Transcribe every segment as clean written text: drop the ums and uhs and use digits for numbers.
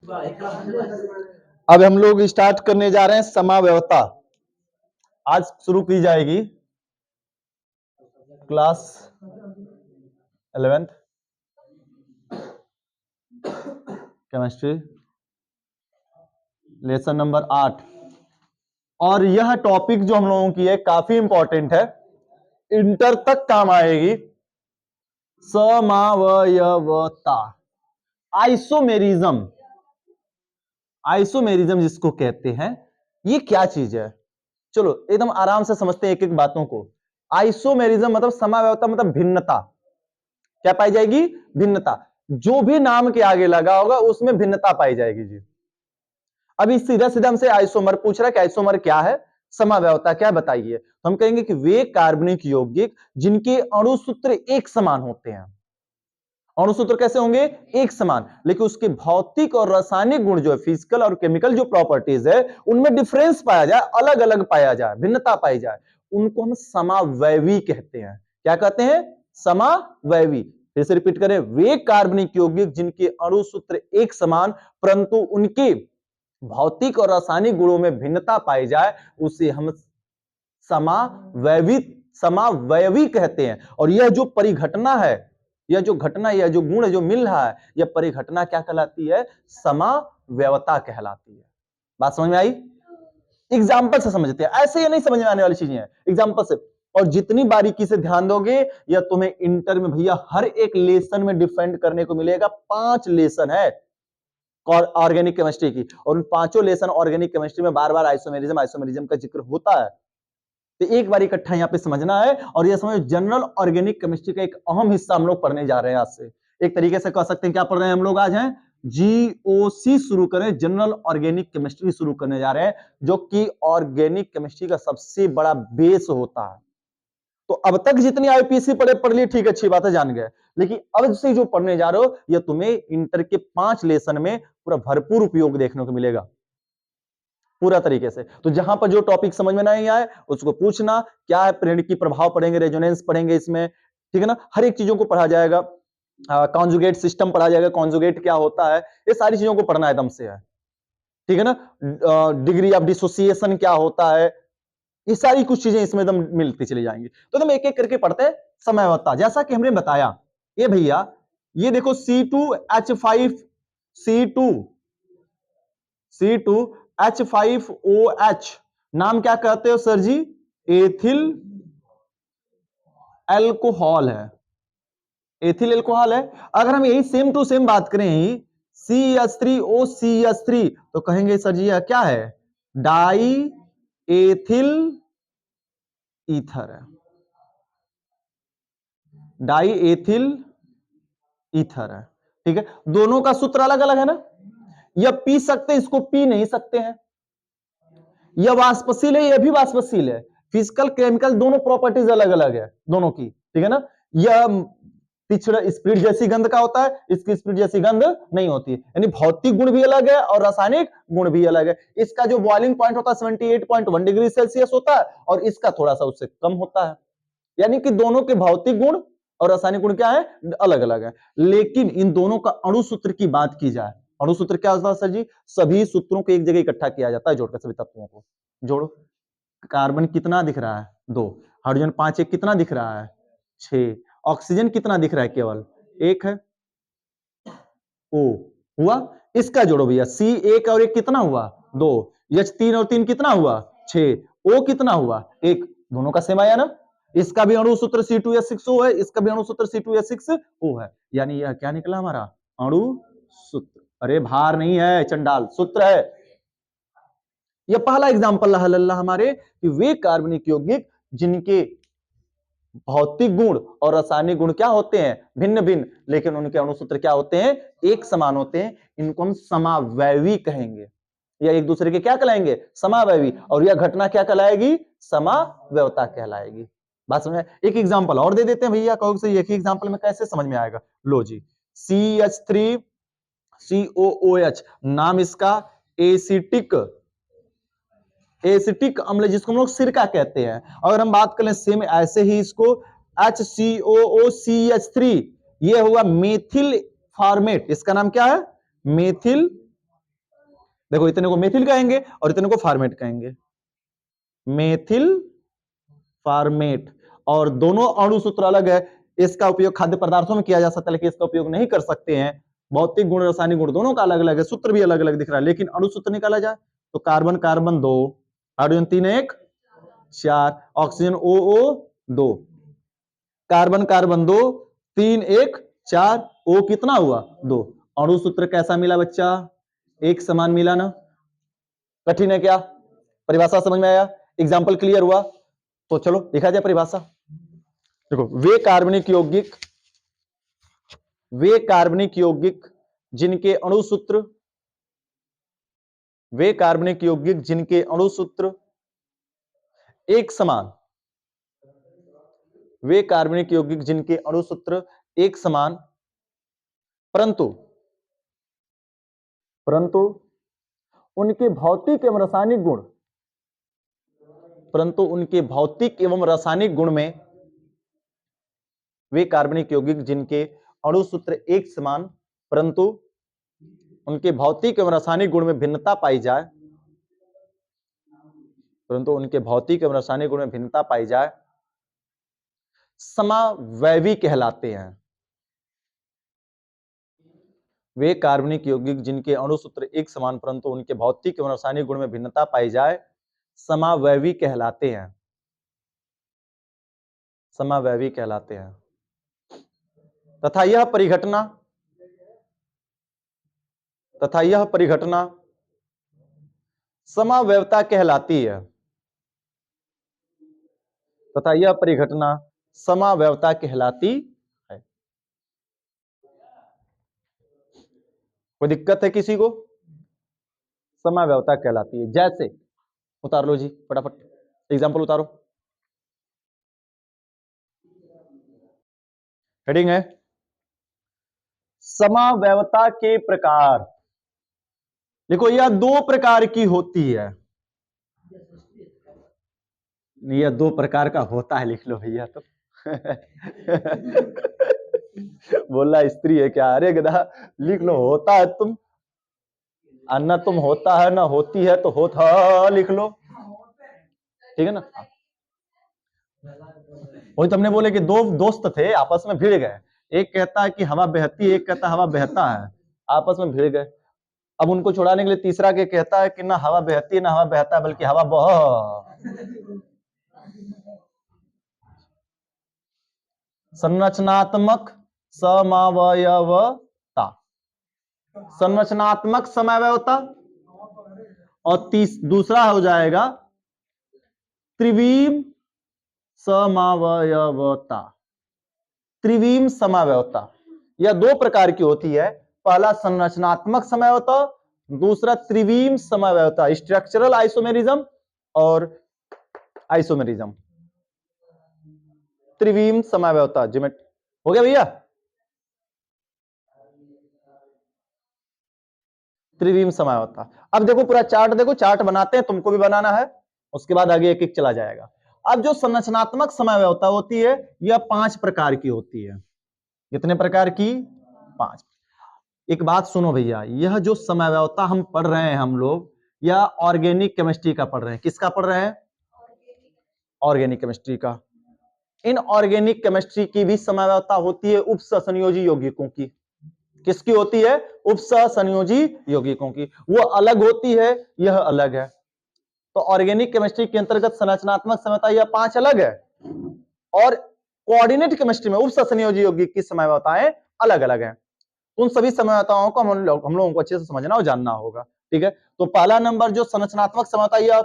अब हम लोग स्टार्ट करने जा रहे हैं समाव्यवस्था। आज शुरू की जाएगी class 11th chemistry lesson number 8। और यह टॉपिक जो हम लोगों की है काफी इंपॉर्टेंट है, इंटर तक काम आएगी। समावयवता, आइसोमेरिज्म, आइसोमेरिज्म जिसको कहते हैं, ये क्या चीज है? चलो एकदम आराम से समझते हैं एक एक बातों को। आइसोमेरिज्म मतलब समाव्यवस्था मतलब भिन्नता। क्या पाई जाएगी? भिन्नता। जो भी नाम के आगे लगा होगा उसमें भिन्नता पाई जाएगी जी। अभी सीधा सीधा हमसे आइसोमर पूछ रहा है कि आइसोमर क्या है, समाव्यवस्था क्या है, बताइए। तो हम कहेंगे कि वे कार्बनिक यौगिक जिनके अणुसूत्र एक समान होते हैं। अणुसूत्र कैसे होंगे? एक समान, लेकिन उसके भौतिक और रासायनिक गुण जो है, फिजिकल और केमिकल जो प्रॉपर्टीज है, उनमें डिफरेंस पाया जाए, अलग अलग पाया जाए, भिन्नता पाई जाए, उनको हम समावयवी कहते हैं। क्या कहते हैं? समावयवी। फिर से रिपीट करें, वे कार्बनिक यौगिक जिनके अणुसूत्र एक समान परंतु उनके भौतिक और रासायनिक गुणों में भिन्नता पाई जाए, उसे हम समावयवी समावयवी कहते हैं। और यह जो परिघटना है, यह जो घटना, यह जो गुण जो मिल रहा है, यह परिघटना क्या कहलाती है? समाव्यवस्था कहलाती है। बात समझ में आई? एग्जाम्पल से समझते हैं, ऐसे ही नहीं समझ में आने वाली चीजें हैं, एग्जाम्पल से। और जितनी बारीकी से ध्यान दोगे, यह तुम्हें इंटर में भैया हर एक लेसन में डिफेंड करने को मिलेगा। 5 लेसन है ऑर्गेनिक केमिस्ट्री की, और उन 5 लेसन ऑर्गेनिक केमिस्ट्री में बार बार आइसोमेरिज्म का जिक्र होता है। तो एक बार इकट्ठा यहाँ पे समझना है, और यह समझो जनरल ऑर्गेनिक केमिस्ट्री का एक अहम हिस्सा हम लोग पढ़ने जा रहे हैं आज से। एक तरीके से कह सकते हैं क्या पढ़ रहे हैं हम लोग आज? हैं जीओसी शुरू करें, जनरल ऑर्गेनिक केमिस्ट्री शुरू करने जा रहे हैं, जो कि ऑर्गेनिक केमिस्ट्री का सबसे बड़ा बेस होता है। तो अब तक जितनी आईपीसी पढ़ ली, ठीक, अच्छी बात है, जान गए। लेकिन अब से जो पढ़ने जा रहे हो, यह तुम्हें इंटर के 5 लेसन में पूरा भरपूर उपयोग देखने को मिलेगा, पूरा तरीके से। तो जहां पर जो टॉपिक समझ में नहीं आए उसको पूछना, क्या है प्रेरणिकी प्रभाव पढ़ेंगे, रेजोनेंस पढ़ेंगे इसमें, ठीक है ना, हर एक चीजों को पढ़ा जाएगा। कॉन्जुगेट सिस्टम पढ़ा जाएगा, कॉन्जुगेट क्या होता है, ये सारी चीजों को पढ़ना एकदम से है, ठीक है ना। डिग्री ऑफ डिसोसिएशन क्या होता है, ये सारी कुछ चीजें इसमें एकदम मिलती चली जाएंगी। तो एकदम एक एक करके पढ़ते हैं। समयावता, जैसा कि हमने बताया, ये भैया ये देखो C2H5 C2 C2H5OH, नाम क्या कहते हो सर जी? एथिल एल्कोहल है, एथिल एल्कोहल है। अगर हम यही सेम टू सेम बात करें CH3OCH3, तो कहेंगे सर जी यह क्या है? डाई एथिल ईथर है, डाई एथिल ईथर है, ठीक है। दोनों का सूत्र अलग अलग है ना, यह पी सकते हैं, इसको पी नहीं सकते हैं। यह वाष्पशील है, यह भी वाष्पशील है। फिजिकल केमिकल दोनों प्रॉपर्टीज अलग अलग है दोनों की, ठीक है ना। यह पिछड़ा स्पीड जैसी गंध का होता है, इसकी स्पीड जैसी गंध नहीं होती है, यानी भौतिक गुण भी अलग है और रासायनिक गुण भी अलग है। इसका जो बॉइलिंग पॉइंट होता है 78.1 डिग्री सेल्सियस होता है, और इसका थोड़ा सा उससे कम होता है। यानी कि दोनों के भौतिक गुण और रासायनिक गुण क्या है? अलग अलग है। लेकिन इन दोनों का अणुसूत्र की बात की जाए, अणुसूत्र क्या होता है सर जी? सभी सूत्रों को एक जगह इकट्ठा किया जाता है, जोड़कर सभी तत्वों को जोड़ो। कार्बन कितना दिख रहा है? 2। हाइड्रोजन 5, एक कितना दिख रहा है? 6। ऑक्सीजन कितना दिख रहा है? केवल 1 है। O हुआ, इसका जोड़ो भैया, C1 और 1 कितना हुआ? 2। H3 और 3 कितना हुआ? 6। O कितना हुआ? 1। दोनों का सेम आया ना। इसका भी अणुसूत्र C2H6O है, इसका भी अणुसूत्र C2H6O है, यानी यह क्या निकला हमारा? अणुसूत्र। अरे भार नहीं है चंडाल, सूत्र है। यह पहला एग्जांपल रहा हमारे कि वे कार्बनिक यौगिक जिनके भौतिक गुण और रासायनिक गुण क्या होते हैं? भिन्न भिन्न, लेकिन उनके अणुसूत्र क्या होते हैं? एक समान होते हैं। इनको हम समावयवी कहेंगे, या एक दूसरे के क्या कहलाएंगे? समावयवी। और यह घटना क्या कहलाएगी? समाव्यवस्था कहलाएगी। बात समझ में? एक एग्जांपल और दे देते हैं भैया, कहो से एक ही एग्जांपल में कैसे समझ में आएगा। लो जी, CH3COOH, नाम इसका एसिटिक एसिटिक अम्ल, जिसको हम लोग सिरका कहते हैं। अगर हम बात करें सेम ऐसे ही इसको HCOOCH3, ये हुआ मेथिल फॉर्मेट, इसका नाम क्या है? मेथिल देखो इतने को मेथिल कहेंगे और इतने को फॉर्मेट कहेंगे, मेथिल फॉर्मेट। और दोनों अणु सूत्र अलग है। इसका उपयोग खाद्य पदार्थों में किया जा सकता है, लेकिन इसका उपयोग नहीं कर सकते हैं। भौतिक गुण रासायनिक गुण दोनों का अलग अलग है, सूत्र भी अलग अलग दिख रहा है, लेकिन अणु सूत्र निकाला जाए तो carbon carbon 2, hydrogen 3 1 4, oxygen OO 2, carbon carbon 2 3 1 4, O कितना हुआ 2। अणु सूत्र कैसा मिला बच्चा, एक समान मिला ना। कठिन है क्या, परिभाषा समझ में आया, एग्जाम्पल क्लियर हुआ। तो चलो देखा जाए परिभाषा। देखो वे कार्बनिक यौगिक जिनके अणु सूत्र, वे कार्बनिक यौगिक जिनके अणु सूत्र एक समान, वे कार्बनिक यौगिक जिनके अणु सूत्र एक समान, परंतु परंतु उनके भौतिक एवं रासायनिक गुण, परंतु उनके भौतिक एवं रासायनिक गुण में, वे कार्बनिक यौगिक जिनके अणु सूत्र एक समान परंतु उनके भौतिक एवं रासायनिक गुण में भिन्नता पाई जाए, परंतु उनके भौतिक एवं रासायनिक गुण में भिन्नता पाई जाए, समावैवी कहलाते हैं। वे कार्बनिक यौगिक जिनके अणु सूत्र एक समान परंतु उनके भौतिक एवं रासायनिक गुण में भिन्नता पाई जाए, समावैवी कहलाते हैं, समावैवी कहलाते हैं। तथा यह परिघटना समावैवता कहलाती है, तथा यह परिघटना समावैवता कहलाती है। कोई दिक्कत है किसी को, समावैवता कहलाती है। जैसे उतार लो जी फटाफट, एग्जाम्पल उतारो। हेडिंग है समावैवता के प्रकार। देखो यह दो प्रकार की होती है, यह दो प्रकार का होता है, लिख लो भैया। तो बोला स्त्री है क्या, अरे गधा लिख लो होता है, तुम न तुम होता है ना होती है, तो होता लिख लो, ठीक है ना। वही तुमने बोले कि दो दोस्त थे आपस में भिड़ गए, एक कहता है कि हवा बहती है, एक कहता है हवा बहता है, आपस में भिड़ गए। अब उनको छुड़ाने के लिए तीसरा के कहता है कि ना हवा बहती है ना हवा बहता है, बल्कि हवा बह। संरचनात्मक समावयवता, संरचनात्मक समावयवता, और दूसरा हो जाएगा त्रिविम समावयवता, त्रिविम समावयवता। यह दो प्रकार की होती है, पहला संरचनात्मक समावयवता, दूसरा त्रिविम समावयवता, स्ट्रक्चरल आइसोमेरिज्म और आइसोमेरिज्म। त्रिविम समावयवता जिमेट हो गया भैया, त्रिविम समावयवता। अब देखो पूरा चार्ट देखो, चार्ट बनाते हैं, तुमको भी बनाना है, उसके बाद आगे एक एक चला जाएगा। अब जो संरचनात्मक समावयवता होती है यह 5 प्रकार की होती है। कितने प्रकार की, 5। एक बात सुनो भैया, यह जो समावयवता हम पढ़ रहे हैं हम लोग, यह ऑर्गेनिक केमिस्ट्री का पढ़ रहे हैं। किसका पढ़ रहे हैं, ऑर्गेनिक केमिस्ट्री का। इन ऑर्गेनिक केमिस्ट्री की भी समावयवता होती है उपसंयोजी यौगिकों की। किसकी होती है, उपसंयोजी यौगिकों की, वो अलग होती है, यह अलग है। तो ऑर्गेनिक केमिस्ट्री के अंतर्गत संरचनात्मक समावयवता यह 5 अलग है, और कोऑर्डिनेट केमिस्ट्री में उपसंयोजी यौगिक की समावयवताएं अलग अलग हैं। उन सभी समावयवताओं को हम लोगों को अच्छे से समझना और जानना होगा, ठीक है। तो पहला नंबर जो संरचनात्मक समावयवता, यह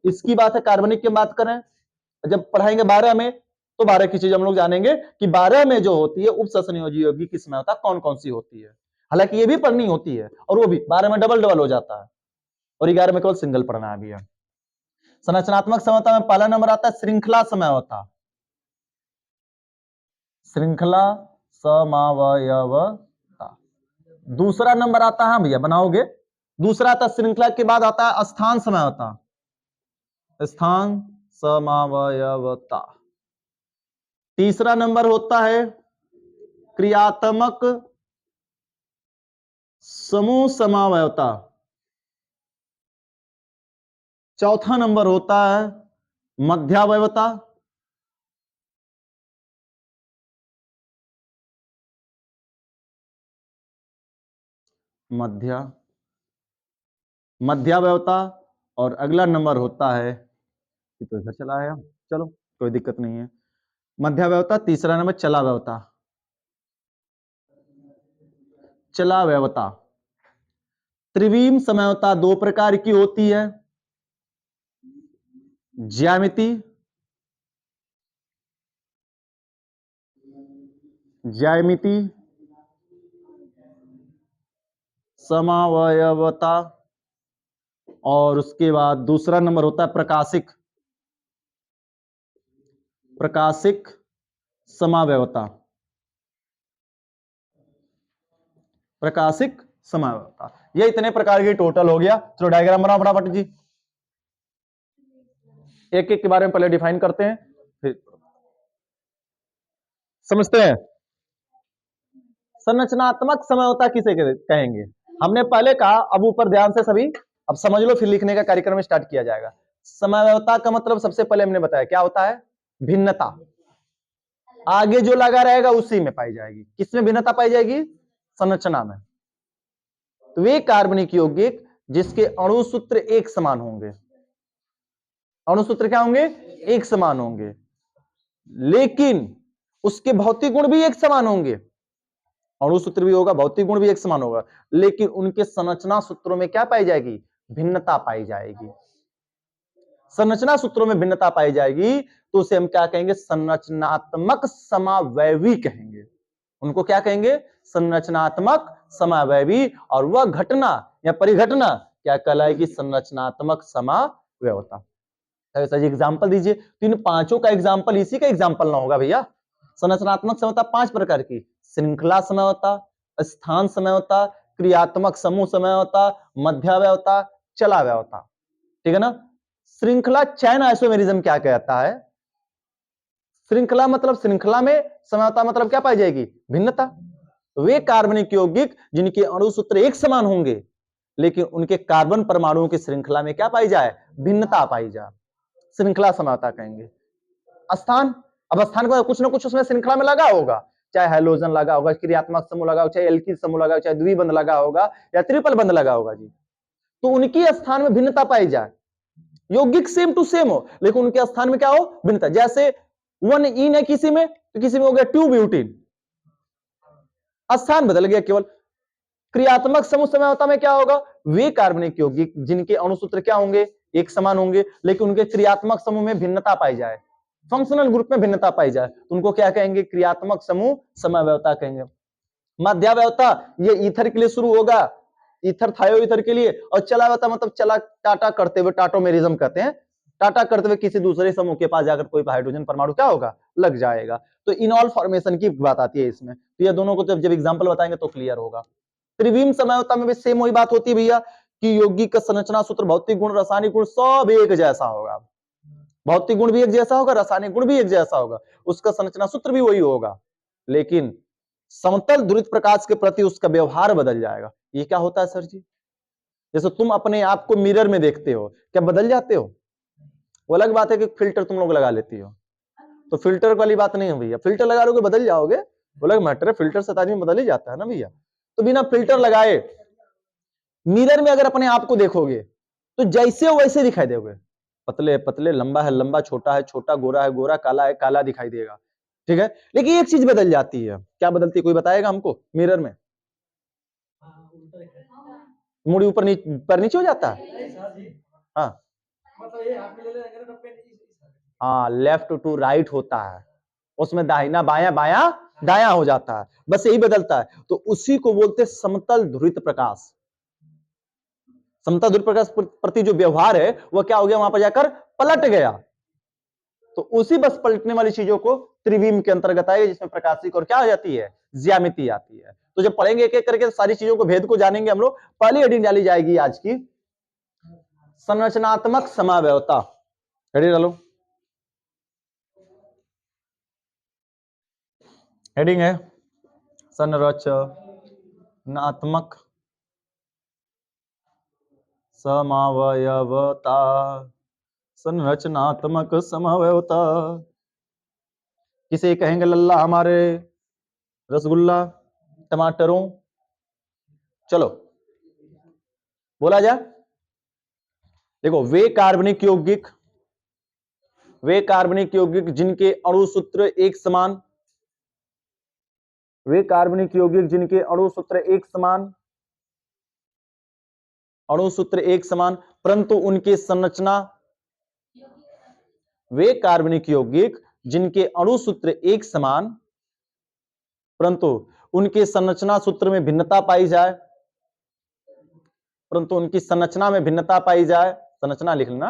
इसकी बात है, कार्बनिक की बात करें, जब पढ़ाएंगे 12 में तो 12 की चीज हम लोग जानेंगे कि 12 में जो होती है उपसंयोजी यौगिक की समावयवता कौन कौन सी होती है। हालांकि ये भी पढ़नी होती है, और वो भी 12 में डबल डबल हो जाता है, और 11 में केवल सिंगल पढ़ना है। संरचनात्मक समावयवता में पहला नंबर आता है श्रृंखला समावयवता, श्रृंखला समावयवता। दूसरा नंबर आता है भैया, बनाओगे, दूसरा आता श्रृंखला के बाद आता है स्थान समावयवता, स्थान समावयवता। तीसरा नंबर होता है क्रियात्मक समूह समावयवता, चौथा नंबर होता है मध्यावयवता। मध्यावयवता। और अगला नंबर होता है, ये तो इधर चला आया, चलो कोई दिक्कत नहीं है। मध्यावयवता, तीसरा नंबर चलावयवता। चलावयवता। त्रिविम समयवता दो प्रकार की होती है, ज्यामिति, ज्यामिति समावयवता, और उसके बाद दूसरा नंबर होता है प्रकाशिक, प्रकाशिक समावयवता। प्रकाशिक समावयवता, ये इतने प्रकार की टोटल हो गया। चलो डायग्राम बनाओ फटाफट जी। एक एक के बारे में पहले डिफाइन करते हैं, फिर समझते हैं। संरचनात्मक समयवता किसे कहेंगे? हमने पहले कहा, अब ऊपर ध्यान से सभी अब समझ लो, फिर लिखने का कार्यक्रम स्टार्ट किया जाएगा। समयवता का मतलब सबसे पहले हमने बताया क्या होता है, भिन्नता। आगे जो लगा रहेगा उसी में पाई जाएगी। किसमें भिन्नता पाई जाएगी? संरचना में। तो वे कार्बनिक यौगिक जिसके अणु सूत्र एक समान होंगे, अणु सूत्र क्या होंगे? एक समान होंगे, लेकिन उसके भौतिक गुण भी एक समान होंगे। अणु सूत्र भी होगा, भौतिक गुण भी एक समान होगा, लेकिन उनके संरचना सूत्रों में क्या पाई जाएगी? भिन्नता पाई जाएगी। संरचना सूत्रों में भिन्नता पाई जाएगी तो उसे हम क्या कहेंगे? संरचनात्मक समावयवी कहेंगे। उनको क्या कहेंगे? संरचनात्मक समावयवी। और वह घटना या परिघटना क्या कहलाएगी? संरचनात्मक समावयवता। ऐसा जी एग्जांपल दीजिए। तो इन पांचों का एग्जांपल इसी का एग्जांपल ना होगा भैया। संरचनात्मक समयवता पांच प्रकार की, श्रृंखला समयवता, स्थान समयवता, क्रियात्मक समूह समयवता, मध्यावयवता, चलावयवता। ठीक है ना? श्रृंखला चैन आइसोमेरिज्म क्या कहता है? श्रृंखला मतलब श्रृंखला में, समयवता मतलब क्या पाई जाएगी? भिन्नता। वे कार्बनिक यौगिक जिनके अणु सूत्र एक समान होंगे, लेकिन उनके कार्बन परमाणुओं की श्रृंखला में क्या पाई जाए? भिन्नता पाई जाए, श्रृंखला समयवता कहेंगे। स्थान, अब स्थान को कुछ ना कुछ उसमें श्रृंखला में लगा होगा, चाहे हाइड्रोजन लगा होगा, क्रियात्मक समूह लगा होगा, चाहे एल्किल समूह लगा होगा, चाहे द्विबंध लगा होगा, या ट्रिपल बंध लगा होगा जी। तो उनकी स्थान में भिन्नता पाई जाए, यौगिक सेम टू सेम हो, लेकिन उनके स्थान में क्या हो? भिन्नता। जैसे 1 इन है किसी में, तो किसी में हो गया 2 ब्यूटीन, स्थान बदल गया केवल। क्रियात्मक समूह समयवता में क्या होगा? वे कार्बनिक यौगिक जिनके अणु सूत्र क्या होंगे? एक समान होंगे, लेकिन उनके क्रियात्मक समूह में भिन्नता पाई जाए, फंक्शनल ग्रुप में भिन्नता पाई जाए, तो उनको क्या कहेंगे? क्रियात्मक समूह समयवता कहेंगे। मध्यावयवता, ये ईथर के लिए शुरू होगा, ईथर थायो ईथर के लिए, और चलावयवता मतलब चला टाटा करते हुए, टाटोमेरिज्म कहते हैं, टाटा करते हुए किसी दूसरे समूह के पास जाकर कोई हाइड्रोजन परमाणु क्या होगा? लग जाएगा। तो इनऑल फॉर्मेशन की बात आती है इसमें। तो ये दोनों को जब एग्जांपल बताएंगे तो क्लियर होगा। त्रिविम समयवता में भी सेम वही बात होती है भैया, कि यौगिक का संरचना सूत्र, भौतिक गुण, रासायनिक गुण सब एक जैसा होगा। भौतिक गुण भी एक जैसा होगा, रासायनिक गुण भी एक जैसा होगा, उसका संरचना सूत्र भी वही होगा, लेकिन समतल ध्रुवित प्रकाश के प्रति उसका व्यवहार बदल जाएगा। ये क्या होता है सर जी? जैसे तुम अपने आप को मिरर में देखते हो, क्या बदल जाते हो? वो अलग बात है कि फिल्टर तुम लोग लगा लेती हो, तो फिल्टर वाली बात नहीं है भैया। फिल्टर लगा लोगे बदल जाओगे, वो अलग मैटर है। फिल्टर से आदमी बदल ही जाता है ना भैया। तो बिना फिल्टर लगाए मिरर में अगर अपने आप को देखोगे तो जैसे हो वैसे दिखाई दोगे। पतले पतले, लंबा है लंबा, छोटा है छोटा, गोरा है गोरा, काला है काला दिखाई देगा। ठीक है, लेकिन एक चीज बदल जाती है। क्या बदलती है? कोई बताएगा हमको? मिरर में मुड़ी ऊपर पर नीचे हो जाता है। हाँ हाँ, लेफ्ट टू राइट होता है, उसमें दाहिना बायां बायां दायां हो जाता है, बस यही बदलता है। तो उसी को बोलते समतल ध्रुवित प्रकाश। समतल ध्रुवित प्रकाश प्रति जो व्यवहार है वह क्या हो गया? वहां पर जाकर पलट गया। तो उसी बस पलटने वाली चीजों को त्रिविम के अंतर्गत आएगा, जिसमें प्रकाशिक और क्या हो जाती है? ज्यामिति आती है। तो जब पढ़ेंगे एक एक करके सारी चीजों को, भेद को जानेंगे हम लोग। पहली हेडिंग डाली जाएगी आज की, संरचनात्मक समावयवता। हेडिंग डालो, हेडिंग है संरचनात्मक समावयवता, संरचनात्मक समावयवता। किसे कहेंगे लल्ला हमारे रसगुल्ला टमाटरों? चलो बोला जाए। देखो, वे कार्बनिक यौगिक जिनके अणु सूत्र एक समान, वे कार्बनिक यौगिक जिनके अणु सूत्र एक समान परंतु उनकी संरचना, वे कार्बनिक यौगिक जिनके अणु सूत्र एक समान परंतु उनके संरचना सूत्र में भिन्नता पाई जाए, परंतु उनकी संरचना में भिन्नता पाई जाए, संरचना लिख लेना,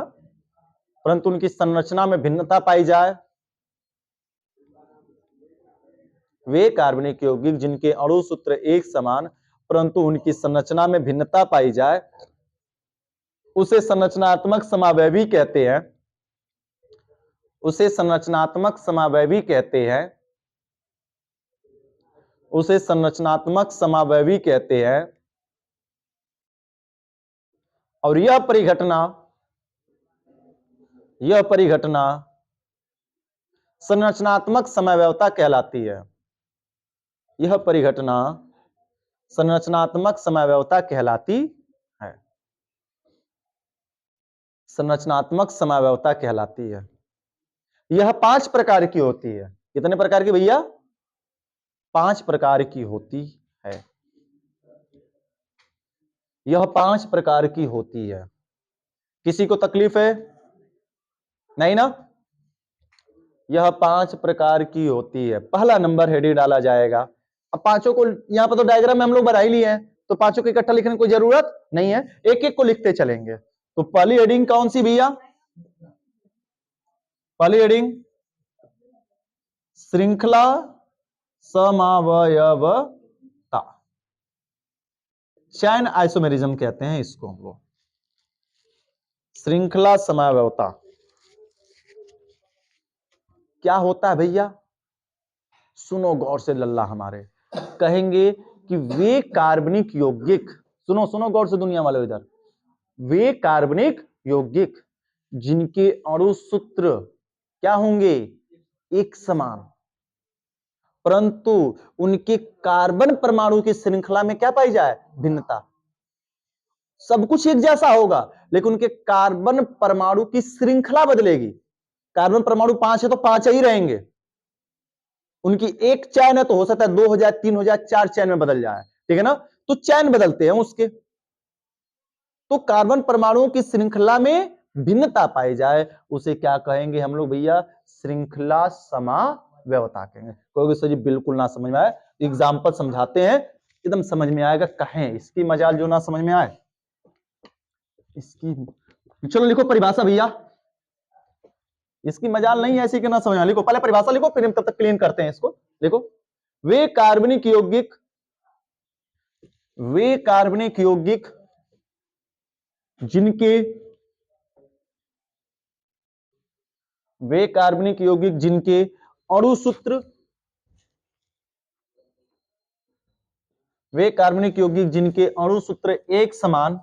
परंतु उनकी संरचना में भिन्नता पाई जाए, वे कार्बनिक यौगिक जिनके अणु सूत्र एक समान परंतु उनकी संरचना में भिन्नता पाई जाए, उसे संरचनात्मक समावयवी कहते हैं, उसे संरचनात्मक समावयवी कहते हैं, उसे संरचनात्मक समावयवी कहते हैं। और यह परिघटना संरचनात्मक समवयवता कहलाती है। यह परिघटना संरचनात्मक समवयवता कहलाती है, संरचनात्मक समवयवता कहलाती है। यह 5 प्रकार की होती है। कितने प्रकार की भैया? 5 प्रकार की होती है। यह 5 प्रकार की होती है। किसी को तकलीफ है? नहीं ना? यह 5 प्रकार की होती है। पहला नंबर हेडिंग डाला जाएगा। अब पांचों को यहां पर तो डायग्राम में हम लोग बना ही लिए हैं, तो पांचों को इकट्ठा लिखने की कोई जरूरत नहीं है, एक एक को लिखते चलेंगे। तो पहली हेडिंग कौन सी भैया? पहली हेडिंग श्रृंखला समवयवता, चैन आइसोमेरिज्म कहते हैं इसको हम लोग। श्रृंखला समवयवता क्या होता है भैया? सुनो गौर से लल्ला हमारे, कहेंगे कि वे कार्बनिक यौगिक, सुनो सुनो गौर से दुनिया वाले इधर, वे कार्बनिक यौगिक जिनके अणु सूत्र क्या होंगे? एक समान, परंतु उनके कार्बन परमाणु की श्रृंखला में क्या पाई जाए? भिन्नता। सब कुछ एक जैसा होगा लेकिन उनके कार्बन परमाणु की श्रृंखला बदलेगी। कार्बन परमाणु 5 है तो 5 ही रहेंगे, उनकी एक चैन है तो हो सकता है 2 हो जाए, 3 हो जाए, 4 चैन में बदल जाए, ठीक है ना? तो चैन बदलते हैं उसके, तो कार्बन परमाणुओं की श्रृंखला में भिन्नता पाई जाए, उसे क्या कहेंगे हम लोग भैया? श्रृंखला समवयवता कहेंगे। कोई सर जी बिल्कुल ना समझ में आए, एग्जाम्पल समझाते हैं, एकदम समझ में आएगा। कहें इसकी मजाल जो ना समझ में आए इसकी, चलो लिखो परिभाषा भैया, इसकी मजाल नहीं है ऐसी कि ना समझ में। लिखो पहले परिभाषा लिखो, फिर हम तब तक क्लीन करते हैं इसको। देखो, वे कार्बनिक यौगिक जिनके अणु सूत्र, वे कार्बनिक यौगिक जिनके अणु सूत्र एक समान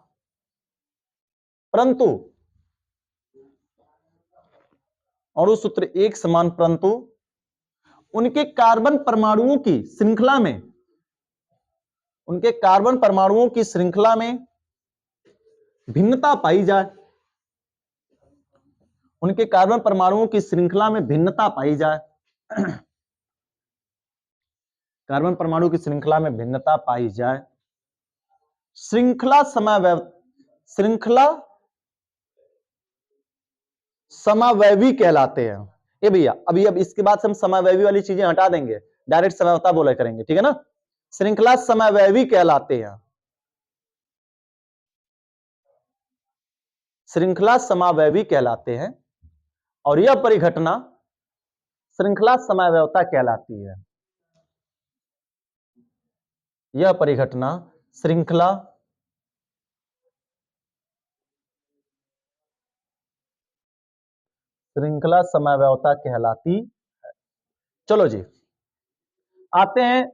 परंतु अणु सूत्र एक समान परंतु उनके कार्बन परमाणुओं की श्रृंखला में, उनके कार्बन परमाणुओं की श्रृंखला में भिन्नता पाई जाए, उनके कार्बन परमाणुओं की श्रृंखला में भिन्नता पाई जाए, कार्बन परमाणु की श्रृंखला में भिन्नता पाई जाए, श्रृंखला समावयवी कहलाते हैं। ये भैया अभी अब इसके बाद हम समावयवी वाली चीजें हटा देंगे, डायरेक्ट समवयवता बोला करेंगे, ठीक है ना? श्रृंखला समावयवी कहलाते हैं, श्रृंखला समावयवी कहलाते हैं। और यह परिघटना श्रृंखला समवयवता कहलाती है। यह परिघटना श्रृंखला समवयवता कहलाती है। चलो जी आते हैं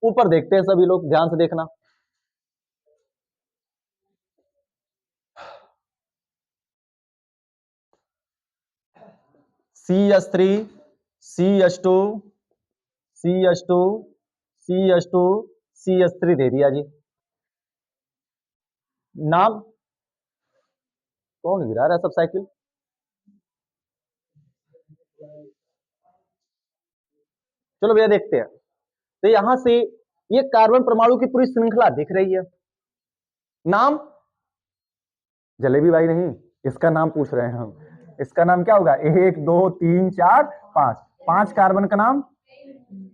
ऊपर, देखते हैं सभी लोग ध्यान से देखना। CH3 CH2 CH2 CH2 CH3 दे दिया जी। नाम कौन गिरा रहा है सब साइकिल? चलो भैया देखते हैं। तो यहां से ये कार्बन परमाणु की पूरी श्रृंखला दिख रही है। नाम जलेबी भाई नहीं, इसका नाम पूछ रहे हैं हम। इसका नाम क्या होगा? 1 2 3 4 5, 5 कार्बन का नाम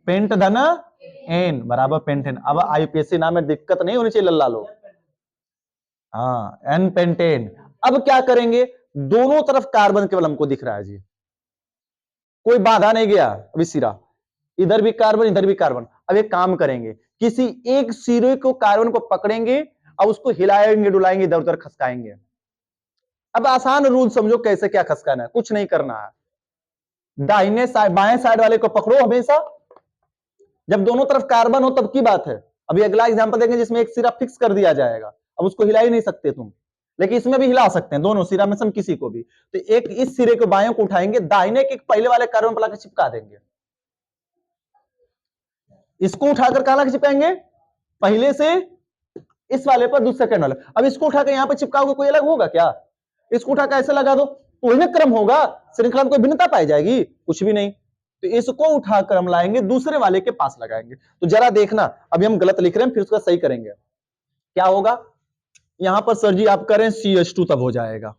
पेंट धन एन बराबर पेंटेन। अब आईपीएससी नाम में दिक्कत नहीं होनी चाहिए लल्ला लोग। हाँ, एन पेंटेन। अब क्या करेंगे? दोनों तरफ कार्बन केवल हमको दिख रहा है जी, कोई बाधा नहीं गया अभी सिरा, इधर भी कार्बन इधर भी कार्बन। अब एक काम करेंगे, किसी एक सिरे को कार्बन को पकड़ेंगे और उसको हिलाएंगे डुलाएंगे इधर उधर खसकाएंगे। अब आसान रूल समझो कैसे क्या खसकाना है, कुछ नहीं करना है। दाहिने साइड बाएं साइड वाले को पकड़ो हमेशा, जब दोनों तरफ कार्बन हो तब की बात है। अभी अगला एग्जांपल देंगे जिसमें एक सिरा फिक्स कर दिया जाएगा, अब उसको हिला ही नहीं सकते तुम, लेकिन इसमें भी हिला सकते हैं, दोनों सिरा में से हम किसी को भी। तो एक इस सिरे को बाएं को उठाएंगे, दाहिने के पहले वाले कार्बन पर लाकर चिपका देंगे। इसको उठाकर कहां लाकर चिपकाएंगे? पहले से इस वाले पर दूसरे सेकंड वाले। अब इसको उठाकर यहां पर चिपकाओगे कोई अलग होगा क्या? इसको उठाकर ऐसे लगा दो तो वही ना क्रम होगा, श्रृंखला में कोई भिन्नता पाई जाएगी? कुछ भी नहीं। तो इसको उठाकर हम लाएंगे दूसरे वाले के पास लगाएंगे। तो जरा देखना, अभी हम गलत लिख रहे हैं, फिर उसका सही करेंगे। क्या होगा यहां पर सर जी? आप करें CH2 तब हो जाएगा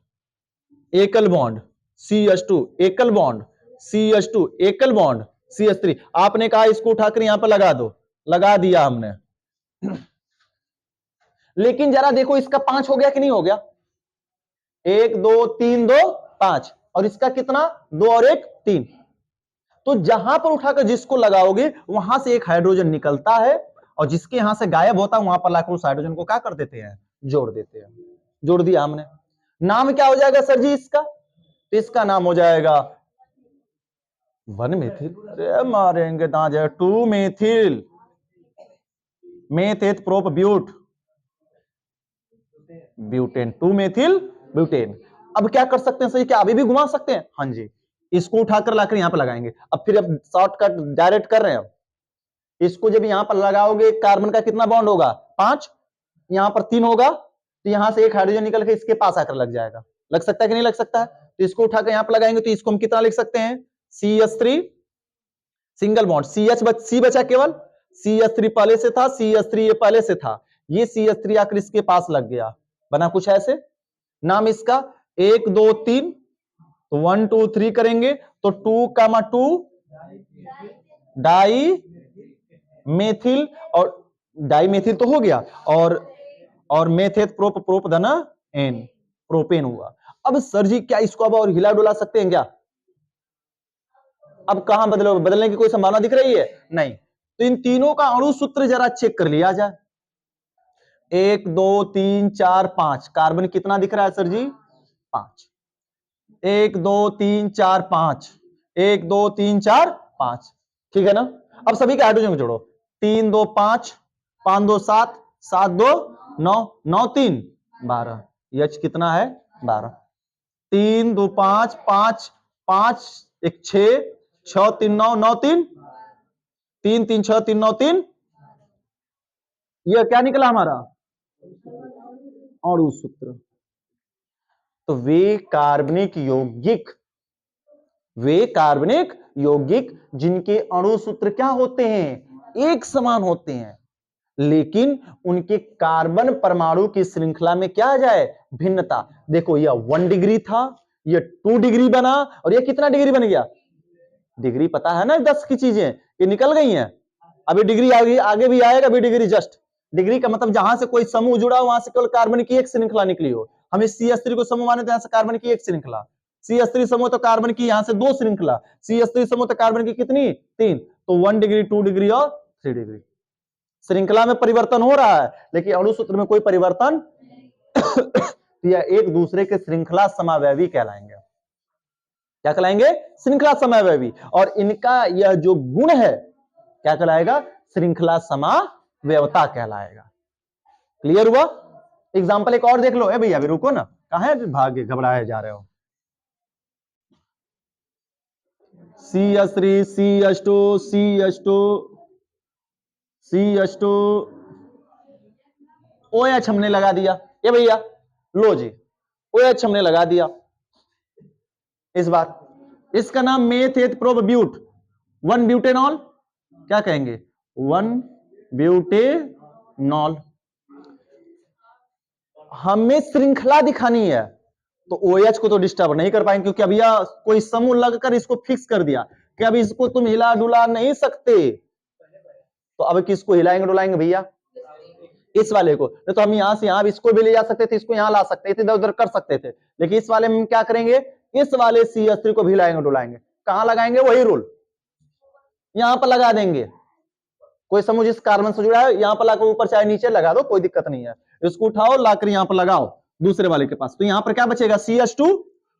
एकल बॉन्ड CH2 एकल बॉन्ड CH2 एकल बॉन्ड CH3। आपने कहा इसको उठाकर यहां पर लगा दो, लगा दिया हमने। लेकिन जरा देखो इसका 5 हो गया कि नहीं हो गया? 1 2 3 2 5, और इसका कितना? 2 और 1 3। तो जहां पर उठाकर जिसको लगाओगे वहां से एक हाइड्रोजन निकलता है, और जिसके यहां से गायब होता है वहां पर लाकर उस हाइड्रोजन को क्या कर देते हैं? जोड़ देते हैं। जोड़ दिया हमने। नाम क्या हो जाएगा सर जी इसका? तो इसका नाम हो जाएगा 1 मेथिल, अरे मारेंगे दांत, 2 मेथिल मेथेत prop but butane, 2 methyl butane. अब क्या कर सकते हैं सही? क्या अभी भी घुमा सकते हैं? हाँ जी, इसको उठाकर लाकर यहां पर लगाएंगे। अब फिर अब शॉर्टकट डायरेक्ट कर रहे हैं। इसको जब यहां पर लगाओगे कार्बन का कितना बॉन्ड होगा? 5, यहां पर 3 होगा, तो यहां से एक हाइड्रोजन निकल के इसके पास आकर लग जाएगा। लग सकता है कि नहीं लग सकता है? तो इसको उठाकर यहां पर लगाएंगे तो इसको हम कितना लिख सकते हैं? CH3 सिंगल बॉन्ड, C बचा केवल, CH3 पहले से था, CH3 ये पहले से था, ये CH3 आकर इसके पास लग गया, बना कुछ ऐसे। नाम इसका 1 2 3, तो 1 2 3 करेंगे तो 2 डाई मेथिल, और डाई मेथिल तो हो गया, और मेथेत प्रोप धना एन प्रोपेन हुआ। अब सर जी क्या इसको अब और हिला डुला सकते हैं क्या? अब कहां बदलने की कोई संभावना दिख रही है? नहीं। तो इन तीनों का अणु सूत्र जरा चेक कर लिया जाए। 1 2 3 4 5, कार्बन कितना दिख रहा है सर जी? 5। 1 2 3 4 5, 1 2 3 4 5, ठीक है ना? अब सभी के हाइड्रोजन को जोड़ो, 3 2 5, 5 2 7, 7 2 9, 9 3 12, H कितना है? 12। 3 2 5 5 5 1 6, 6 3 9, 9 3 3 3 6 3 9 3, यह क्या निकला हमारा? अणु सूत्र। तो वे कार्बनिक यौगिक जिनके अणु सूत्र क्या होते हैं? एक समान होते हैं, लेकिन उनके कार्बन परमाणु की श्रृंखला में क्या आ जाए? भिन्नता। देखो यह 1 डिग्री था, यह 2 डिग्री बना, और यह कितना डिग्री बन गया? डिग्री पता है ना 10 की चीजें, ये निकल गई हैं। अभी डिग्री आगे भी आएगा, अभी डिग्री जस्ट। डिग्री का मतलब जहां से कोई समूह जुड़ा हो वहां से केवल कार्बन की एक श्रृंखला निकली हो। हम इस CH3 को समूह माने तो यहां से कार्बन की एक श्रृंखला, CH3 समूह तो कार्बन की यहां से 2 श्रृंखला, CH3 समूह तो कार्बन की कितनी? 3। तो 1 डिग्री 2 डिग्री और 3 डिग्री। श्रृंखला में परिवर्तन हो रहा है लेकिन अणु सूत्र में कोई परिवर्तन यह एक दूसरे के श्रृंखला समावयवी कहलाएंगे। क्या कहलाएंगे? श्रृंखला समावयवी। और इनका यह जो गुण है क्या कहलाएगा? श्रृंखला समावयवता कहलाएगा। क्लियर हुआ? एग्जाम्पल एक और देख लो। भैया अभी रुको ना, कहां है भागे घबराए जा रहे हो? CH3 CH2 CH2 CH2 OH हमने लगा दिया, ये भैया लो जी, OH हमने लगा दिया। इस बार इसका नाम मेथेट प्रोब्यूट 1 ब्यूटेनॉल, क्या कहेंगे 1 ब्यूटेनॉल। हमें श्रृंखला दिखानी है तो OH को तो डिस्टर्ब नहीं कर पाएंगे, क्योंकि अभी कोई समूह लगकर इसको फिक्स कर दिया कि अब इसको तुम हिला डुला नहीं सकते। तो अब किसको हिलाएंगे डुलाएंगे भैया, इस वाले को। तो हम यहां से यहां इसको भी ले जा सकते थे, इसको यहां ला सकते थे, इधर उधर कर सकते थे, लेकिन इस वाले में क्या करेंगे, इस वाले CH3 को भी हिलाएंगे डुलाएंगे। कहां लगाएंगे, वही रूल यहां पर लगा देंगे। कोई समूह जिस कार्बन से जुड़ा है यहां पर लाकर ऊपर चाहे नीचे लगा दो, कोई दिक्कत नहीं है। इसको उठाओ लाकर यहां पर लगाओ दूसरे वाले के पास, तो यहां पर क्या बचेगा CH2,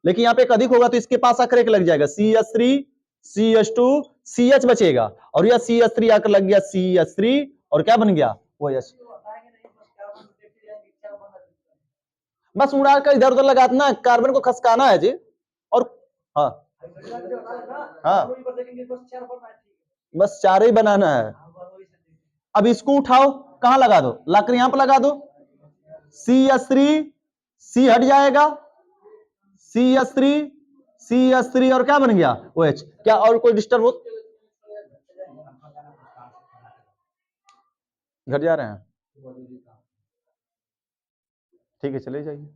लेकिन यहां पे एक अधिक होगा तो इसके पास आकर एक लग जाएगा CH3 CH2 CH बचेगा, और यह CH3 आकर लग गया CH3 और क्या बन गया OH। बस उड़ा कर इधर उधर लगा देना, कार्बन को खसकाना है जी। और हाँ हाँ बस 4 ही बनाना है। अब इसको उठाओ, कहां लगा दो, लाकर यहां पर लगा दो, CH3 C हट जाएगा, CH3 और क्या बन गया OH। क्या और कोई डिस्टर्ब हो, घर जा रहे हैं, ठीक है चले जाइए।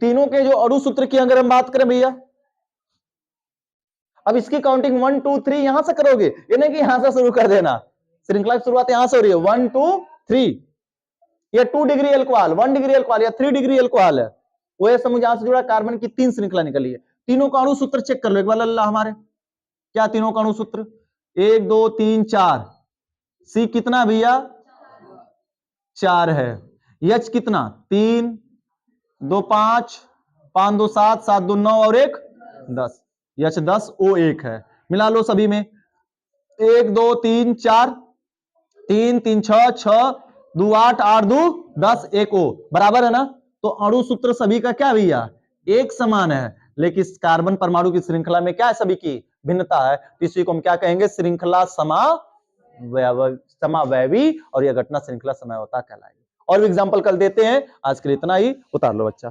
तीनों के जो अणु सूत्र की अगर हम बात करें भैया, अब इसकी काउंटिंग 1 2 3 यहां से करोगे, ये नहीं कि यहां से शुरू कर देना। श्रृंखला की शुरुआत यहां से हो रही है 1 2 3, ये 2 डिग्री एल्कोहल, 1 डिग्री एल्कोहल या 3 डिग्री एल्कोहल है। वो ये समूह जहां से जुड़ा कार्बन की 3 श्रृंखला निकली है। तीनों का अणु सूत्र चेक कर लो एक बार अल्लाह हमारे, क्या तीनों का अणु सूत्र 1 2 3 4, सी कितना भैया 4 है, H कितना 3 2 5 5 2 7 7 2 9 और 1 10, H 10 O 1 है। मिला लो सभी में 1 2 3 4 3 3 6 6 2 8 8 2 10 1 O बराबर है ना। तो अणु सूत्र सभी का क्या भैया एक समान है, लेकिन इस कार्बन परमाणु की श्रृंखला में क्या है, सभी की भिन्नता है। इसी को हम क्या कहेंगे, श्रृंखला समावयवी, और यह घटना श्रृंखला समझौता कहलाएगी। और एग्जाम्पल कल देते हैं, आज के लिए इतना ही, उतार लो बच्चा।